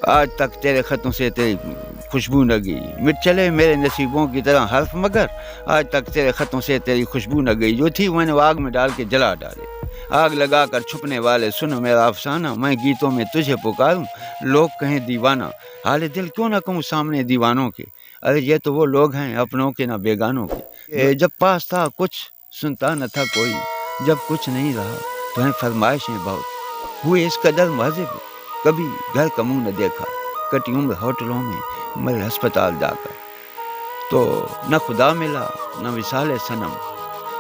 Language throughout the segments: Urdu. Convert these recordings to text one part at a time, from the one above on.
آج تک تیرے خطوں سے تیری خوشبو نہ گئی، مٹ چلے میرے نصیبوں کی طرح حرف مگر آج تک تیرے خطوں سے تیری خوشبو نہ گئی، جو تھی میں نے آگ میں ڈال کے جلا ڈالے، آگ لگا کر چھپنے والے سنو میرا افسانہ، میں گیتوں میں تجھے پکاروں لوگ کہیں دیوانہ، حال دل کیوں نہ کہوں سامنے دیوانوں کے، ارے یہ تو وہ لوگ ہیں اپنوں کے نہ بیگانوں کے، جب پاس تھا کچھ سنتا نہ تھا کوئی، جب کچھ نہیں رہا تو ہیں فرمائشیں بہت، ہوئے اس قدر مہذب کبھی گھر کا منہ نہ دیکھا، کٹی عمر ہوٹلوں میں مر ہسپتال جا کر، تو نہ خدا ملا نہ وصال صنم،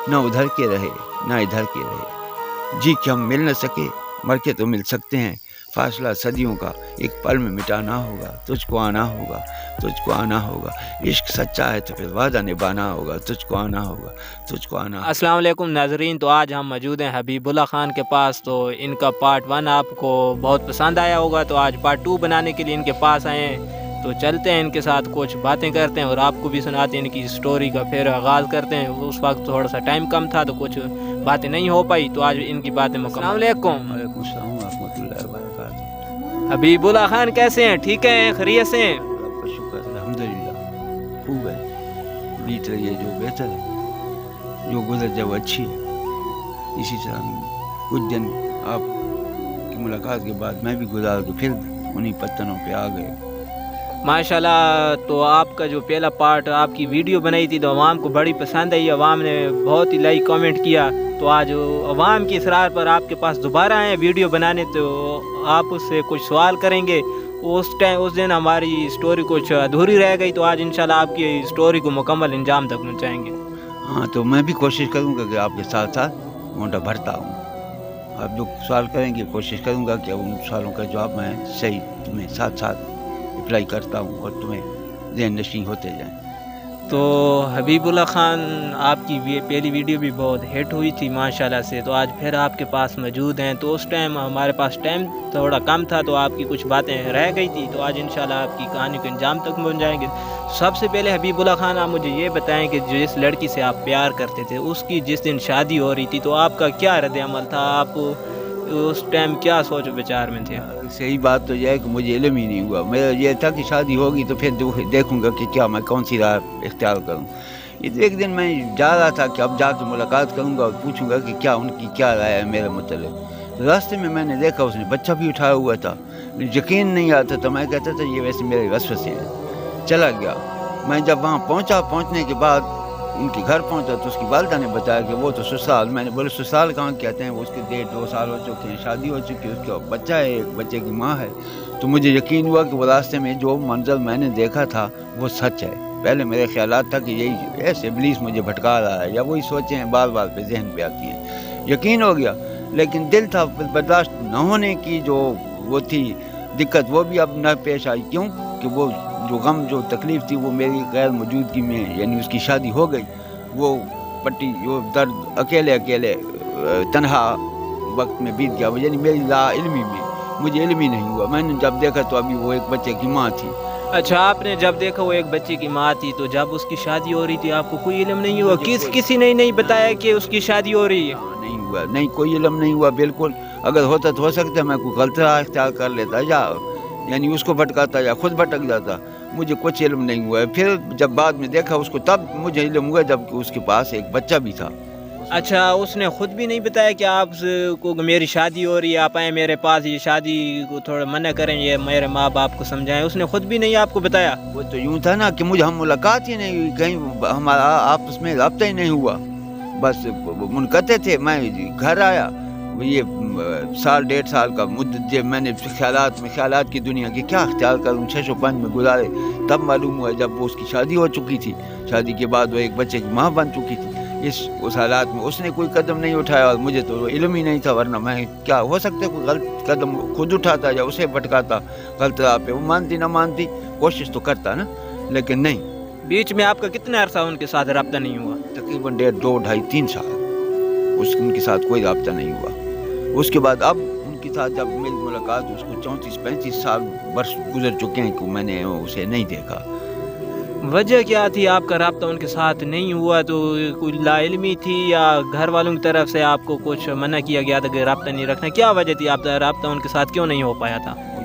نہ ادھر کے رہے نہ ادھر کے رہے، جی کہ ہم مل نہ سکے مر کے تو مل سکتے ہیں، فاصلہ صدیوں کا ایک پل میں مٹانا ہوگا، تجھ کو آنا ہوگا تجھ کو آنا ہوگا، عشق سچا ہے تو پھر وعدہ نبھانا ہوگا، تجھ کو آنا ہوگا تجھ کو آنا ہوگا۔ السلام علیکم ناظرین، تو آج ہم موجود ہیں حبیب اللہ خان کے پاس، تو ان کا پارٹ 1 آپ کو بہت پسند آیا ہوگا، تو آج پارٹ 2 بنانے کے لیے ان کے پاس آئے ہیں، تو چلتے ہیں ان کے ساتھ کچھ باتیں کرتے ہیں اور آپ کو بھی سناتے ہیں ان کی سٹوری کا، پھر آغاز کرتے ہیں۔ اس وقت تھوڑا سا ٹائم کم تھا تو کچھ باتیں نہیں ہو پائی، تو آج ان کی باتیں مکمل۔ السلام علیکم۔ وعلیکم السلام ورحمۃ اللہ وبرکاتہ۔ حبیب اللہ خان کیسے ہیں؟ ٹھیک ہیں؟ خیریت سے ہیں؟ اللہ کا شکر الحمدللہ، خوب ہے، بیت رہی ہے جو بہتر ہے، جو گزر جائے وہ اچھی ہے، اسی طرح کچھ دن آپ کی ملاقات کے بعد میں بھی گزار کے پھر انہی پتنوں پہ آ گئے۔ ماشاءاللہ، تو آپ کا جو پہلا پارٹ آپ کی ویڈیو بنائی تھی تو عوام کو بڑی پسند آئی، عوام نے بہت ہی لائک کامنٹ کیا، تو آج عوام کی اصرار پر آپ کے پاس دوبارہ آئے ویڈیو بنانے، تو آپ اس سے کچھ سوال کریں گے، اس دن ہماری سٹوری کچھ ادھوری رہ گئی، تو آج انشاءاللہ آپ کی سٹوری کو مکمل انجام تک پہنچائیں گے۔ ہاں، تو میں بھی کوشش کروں گا کہ آپ کے ساتھ ساتھ مونٹا بھرتا ہوں، آپ جو سوال کریں گے کوشش کروں گا کہ ان سوالوں کا جواب میں صحیح تمہیں ساتھ ساتھ اپلائی کرتا ہوں اور تمہیں ذہن نشین ہوتے جائیں۔ تو حبیب اللہ خان، آپ کی پہلی ویڈیو بھی بہت ہٹ ہوئی تھی ماشاءاللہ سے، تو آج پھر آپ کے پاس موجود ہیں، تو اس ٹائم ہمارے پاس ٹائم تھوڑا کم تھا تو آپ کی کچھ باتیں رہ گئی تھی، تو آج انشاءاللہ آپ کی کہانی کو انجام تک پہنچ جائیں گے۔ سب سے پہلے حبیب اللہ خان، آپ مجھے یہ بتائیں کہ جس لڑکی سے آپ پیار کرتے تھے اس کی جس دن شادی ہو رہی تھی تو آپ کا کیا رد عمل تھا؟ آپ اس ٹائم کیا سوچ و بچار میں تھے؟ صحیح بات تو یہ ہے کہ مجھے علم ہی نہیں ہوا، میرا یہ تھا کہ شادی ہوگی تو پھر دیکھوں گا کہ کیا میں کون سی راہ اختیار کروں۔ ایک دن میں جا رہا تھا کہ اب جا کے ملاقات کروں گا اور پوچھوں گا کہ کیا ان کی کیا رائے ہے میرے متعلق، راستے میں نے دیکھا اس نے بچہ بھی اٹھایا ہوا تھا، یقین نہیں آتا تھا، میں کہتا تھا یہ ویسے میرے وسوسے ہیں، چلا گیا۔ میں جب وہاں پہنچنے کے بعد ان کے گھر پہنچا تو اس کی والدہ نے بتایا کہ وہ تو سسرال، میں نے بولے سسرال کہاں کہتے ہیں، وہ اس کے 1.5-2 سال ہو چکے ہیں، شادی ہو چکی ہے، اس کا بچہ ہے، ایک بچے کی ماں ہے، تو مجھے یقین ہوا کہ وہ راستے میں جو منظر میں نے دیکھا تھا وہ سچ ہے۔ پہلے میرے خیالات تھا کہ یہی ایسے ابلیس مجھے بھٹکا رہا ہے یا وہی سوچیں ہیں بار بار پہ ذہن پہ آتی ہیں، یقین ہو گیا، لیکن دل تھا برداشت نہ ہونے کی جو وہ تھی دقت، وہ بھی اب نہ پیش آئی، کیوں کہ وہ جو غم جو تکلیف تھی وہ میری غیر موجودگی میں، یعنی اس کی شادی ہو گئی، وہ پٹی وہ درد اکیلے تنہا وقت میں بیت گیا، یعنی میری لا علمی میں مجھے علم ہی نہیں ہوا، میں نے جب دیکھا تو ابھی وہ ایک بچے کی ماں تھی۔ اچھا، آپ نے جب دیکھا وہ ایک بچے کی ماں تھی تو جب اس کی شادی ہو رہی تھی آپ کو کوئی علم نہیں ہوا؟ کسی نے نہیں بتایا کہ اس کی شادی ہو رہی ہے؟ نہیں ہوا، نہیں کوئی علم نہیں ہوا بالکل، اگر ہوتا تو ہو سکتا ہے میں کوئی غلط راہ اختیار کر لیتا یا یعنی اس کو بھٹکاتا یا خود بھٹک جاتا، مجھے کچھ علم نہیں ہوا۔ پھر جب بعد میں دیکھا اس کو تب مجھے علم ہوا جب کہ اس کے پاس ایک بچہ بھی تھا۔ اچھا، اس نے خود بھی نہیں بتایا کہ آپ کو میری شادی ہو رہی ہے، آپ آئیں میرے پاس، یہ شادی کو تھوڑا منع کریں، یہ میرے ماں باپ کو سمجھائیں، اس نے خود بھی نہیں آپ کو بتایا؟ وہ تو یوں تھا نا کہ مجھے ہم ملاقات ہی نہیں ہوئی، کہیں ہمارا آپس میں رابطہ ہی نہیں ہوا، بس منقطع تھے۔ میں گھر آیا، یہ 1.5 سال کا مدت جب میں نے خیالات کی دنیا کی کیا اختیار کروں 605 میں گزارے، تب معلوم ہوا جب وہ اس کی شادی ہو چکی تھی، شادی کے بعد وہ ایک بچے کی ماں بن چکی تھی۔ اس حالات میں اس نے کوئی قدم نہیں اٹھایا اور مجھے تو علم ہی نہیں تھا، ورنہ میں کیا ہو سکتا کوئی غلط قدم خود اٹھاتا یا اسے بھٹکاتا غلط راہ پہ، وہ مانتی نہ مانتی کوشش تو کرتا نا، لیکن نہیں۔ بیچ میں آپ کا کتنا عرصہ ان کے ساتھ رابطہ نہیں ہوا؟ تقریباً 1.5، 2، 2.5، 3 سال ان کے ساتھ کوئی رابطہ نہیں ہوا۔ اس کے بعد اب ان کے ساتھ جب میری ملاقات اس کو 34-35 سال برس گزر چکے ہیں کہ میں نے اسے نہیں دیکھا۔ وجہ کیا تھی آپ کا رابطہ ان کے ساتھ نہیں ہوا؟ تو کوئی لا علمی تھی یا گھر والوں کی طرف سے آپ کو کچھ منع کیا گیا تھا کہ رابطہ نہیں رکھنا؟ کیا وجہ تھی آپ کا رابطہ ان کے ساتھ کیوں نہیں ہو پایا تھا؟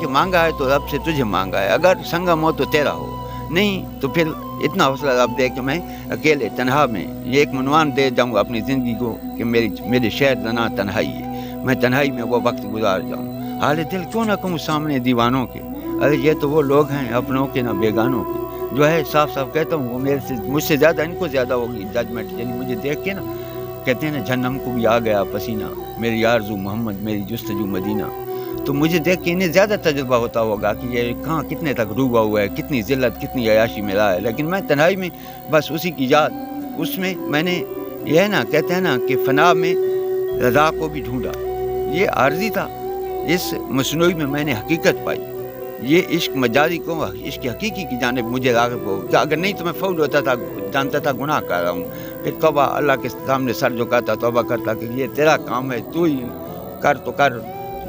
کہ مانگا ہے تو رب سے تجھے مانگا ہے، اگر سنگم ہو تو تیرا ہو، نہیں تو پھر اتنا حوصلہ رب دے کہ میں اکیلے تنہا میں یہ ایک عنوان دے جاؤں گا اپنی زندگی کو کہ میرے شہر دنا تنہائی ہے، میں تنہائی میں وہ وقت گزار جاؤں، حال دل کیوں نہ کہوں سامنے دیوانوں کے، ارے یہ تو وہ لوگ ہیں اپنوں کے نہ بیگانوں کے، جو ہے صاف صاف کہتا ہوں وہ مجھ سے زیادہ ان کو زیادہ ہوگی ججمنٹ، یعنی مجھے دیکھ کے نا کہتے ہیں نا جہنم کو بھی آ گیا پسینہ، میری آرزو محمد میری جستجو مدینہ، تو مجھے دیکھ کے انہیں زیادہ تجربہ ہوتا ہوگا کہ یہ کہاں کتنے تک ڈوبا ہوا ہے، کتنی ذلت کتنی عیاشی میں رہا ہے، لیکن میں تنہائی میں بس اسی کی یاد، اس میں میں نے یہ ہے نا کہتے ہیں نا کہ فنا میں رضا کو بھی ڈھونڈا، یہ عارضی تھا، اس مصنوعی میں میں نے حقیقت پائی، یہ عشق مجازی کو عشق حقیقی کی جانب مجھے راغب ہو، کہ اگر نہیں تو میں فوت ہوتا تھا، جانتا تھا گناہ کر رہا ہوں، پھر توبہ اللہ کے سامنے سر جھکاتا توبہ کرتا کہ یہ تیرا کام ہے، تو ہی کر تو کر،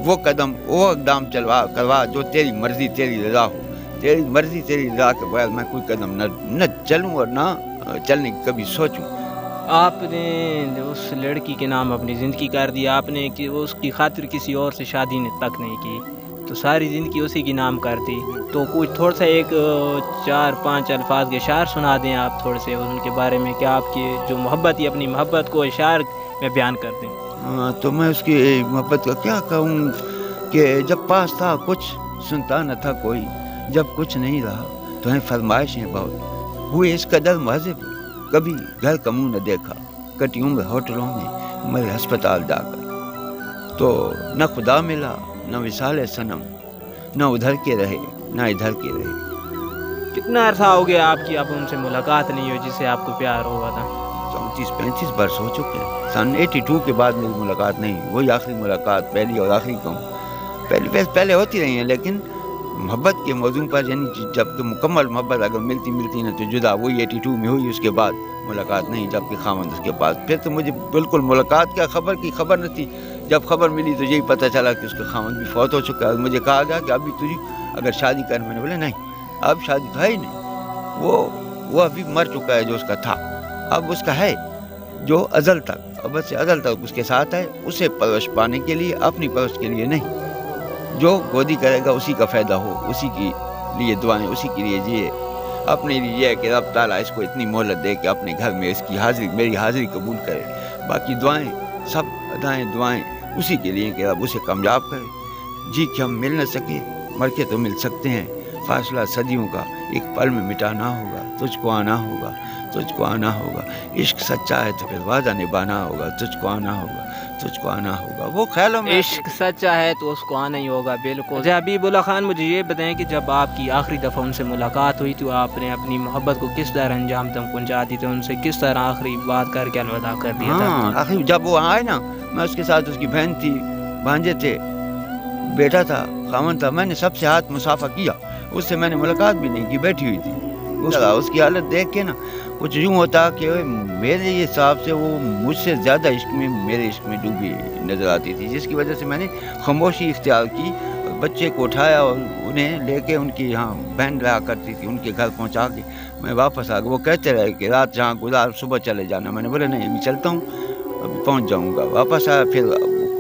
وہ قدم وہ اقدام کروا جو تیری مرضی تیری رضا ہو، تیری مرضی تیری رضا کے بغیر میں کوئی قدم نہ چلوں اور نہ چلنے کی کبھی سوچوں۔ آپ نے اس لڑکی کے نام اپنی زندگی کر دی، آپ نے کہ اس کی خاطر کسی اور سے شادی تک نہیں کی، تو ساری زندگی اسی کی نام کر دی، تو کچھ تھوڑا سا ایک 4-5 الفاظ کے اشعار سنا دیں آپ تھوڑے سے ان کے بارے میں، کہ آپ کی جو محبت ہے اپنی محبت کو اشعار میں بیان کر دیں۔ تو میں اس کی محبت کا کیا کہوں کہ جب پاس تھا کچھ سنتا نہ تھا کوئی، جب کچھ نہیں رہا تو ہیں فرمائشیں بہت، ہوئے اس قدر مہذب کبھی گھر کا منہ نہ دیکھا، کٹی عمر ہوٹلوں میں مرے ہسپتال جا کر، تو نہ خدا ملا نہ وصال صنم، نہ ادھر کے رہے نہ ادھر کے رہے۔ کتنا عرصہ ہو گیا آپ کی اب ان سے ملاقات نہیں ہوئی جس سے آپ کو پیار ہوا تھا؟ 34-35 برس ہو چکے ہیں، سن 82 کے بعد میری ملاقات نہیں، وہی آخری ملاقات پہلی اور آخری کہوں، پہلے ہوتی رہی ہیں، لیکن محبت کے موضوع پر یعنی جب کہ مکمل محبت اگر ملتی نہ تو جدا، وہی 82 میں ہوئی، اس کے بعد ملاقات نہیں، جب کہ خاوند اس کے پاس، پھر تو مجھے بالکل ملاقات کیا خبر کی خبر نہ تھی، جب خبر ملی تو یہی پتہ چلا کہ اس کا خاوند بھی فوت ہو چکا ہے، مجھے کہا گیا کہ ابھی تجھے اگر شادی کر، میں نے بولا نہیں اب شادی تو ہے ہی نہیں، وہ ابھی مر چکا ہے جو اس کا تھا، اب اس کا ہے جو ازل تک، اب سے ازل تک اس کے ساتھ ہے، اسے پرورش پانے کے لیے، اپنی پرورش کے لیے نہیں، جو گودی کرے گا اسی کا فائدہ ہو، اسی کے لیے دعائیں، اسی کے لیے جیے، اپنے لیے یہ ہے کہ رب تعالیٰ اس کو اتنی مہلت دے کہ اپنے گھر میں اس کی میری حاضری قبول کرے، باقی دعائیں سب ادائیں دعائیں اسی کے لیے کہ رب اسے کامیاب کرے، جی کہ ہم مل نہ سکے مر کے تو مل سکتے ہیں، فاصلہ صدیوں کا ایک پل میں مٹانا ہوگا، تجھ کو آنا ہوگا، تجھ کو آنا ہوگا، عشق سچا ہے تو پھر وعدہ نبھانا ہوگا، تجھ کو آنا ہوگا، تجھ کو آنا ہوگا، وہ خیالوں میں عشق سچا ہے تو اس کو آنا ہی ہوگا، بالکل۔ حبیب اللہ خان مجھے یہ بتائیں کہ جب آپ کی آخری دفعہ ان سے ملاقات ہوئی تو آپ نے اپنی محبت کو کس طرح انجام تک پہنچا دی تھی، ان سے کس طرح آخری بات کر کے الوداع کر دیا تھا؟ آخری جب وہ آئے نا، میں اس کے ساتھ، اس کی بہن تھی، بھانجے تھے، بیٹا تھا، خاوند تھا، میں نے سب سے ہاتھ مسافہ کیا، اس سے میں نے ملاقات بھی نہیں کی، بیٹھی ہوئی تھی، اس کی حالت دیکھ کے نا کچھ یوں ہوتا کہ میرے حساب سے وہ مجھ سے زیادہ عشق میں، میرے عشق میں ڈوبی نظر آتی تھی، جس کی وجہ سے میں نے خاموشی اختیار کی، بچے کو اٹھایا اور انہیں لے کے ان کی یہاں بہن رہا کرتی تھی، ان کے گھر پہنچا کے میں واپس آ گیا، وہ کہتے رہے کہ رات جہاں گزار صبح چلے جانا، میں نے بولا نہیں ابھی چلتا ہوں، ابھی پہنچ جاؤں گا، واپس آیا، پھر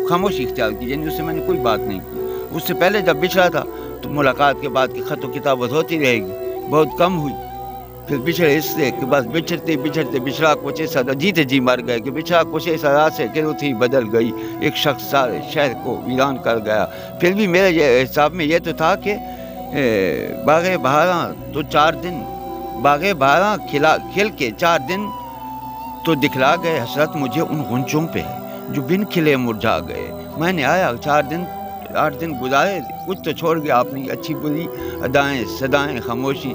خاموشی اختیار کی، یعنی اس سے میں نے کوئی بات نہیں کی، اس سے پہلے جب بچھڑا تھا تو ملاقات کے بعد کی خط و کتابت ہوتی رہے گی، بہت کم ہوئی، پھر بچھڑے اس سے کہ بس بچھڑتے بچھڑا کچھ ایسا جیتے جی مر گئے کہ بچھڑا کچھ ایسا رات سے کہ تھی بدل گئی، ایک شخص سارے شہر کو ویران کر گیا، پھر بھی میرے یہ حساب میں یہ تو تھا کہ باغ بہاراں تو 4 دن، باغ بہاراں کھل کے 4 دن تو دکھلا گئے، حسرت مجھے ان غنچوں پہ ہے جو بن کھلے مرجھا گئے، میں نے آیا 8 دن گزارے، کچھ تو چھوڑ گیا اپنی اچھی بری ادائیں صدائیں خاموشی،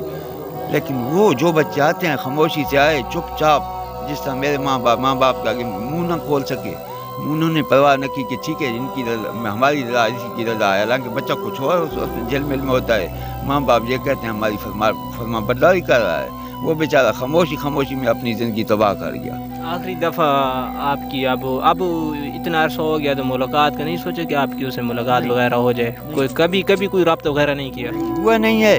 لیکن وہ جو بچے آتے ہیں خاموشی سے آئے چپ چاپ، جس طرح میرے ماں باپ کا منہ نہ کھول سکے، انہوں نے پرواہ نہ کی کہ ٹھیک ہے ان کی ہماری رضا اسی کی رضا ہے، حالانکہ بچہ کچھ اور جھل مل میں ہوتا ہے، ماں باپ یہ کہتے ہیں ہماری فرما برداری کر رہا ہے، وہ بیچارہ خاموشی میں اپنی زندگی تباہ کر گیا۔ آخری دفعہ آپ کی اب اتنا عرصہ ہو گیا تو ملاقات کا نہیں سوچا کہ آپ کی اسے ملاقات وغیرہ ہو جائے، کبھی کوئی رابطہ وغیرہ نہیں کیا؟ وہ نہیں ہے،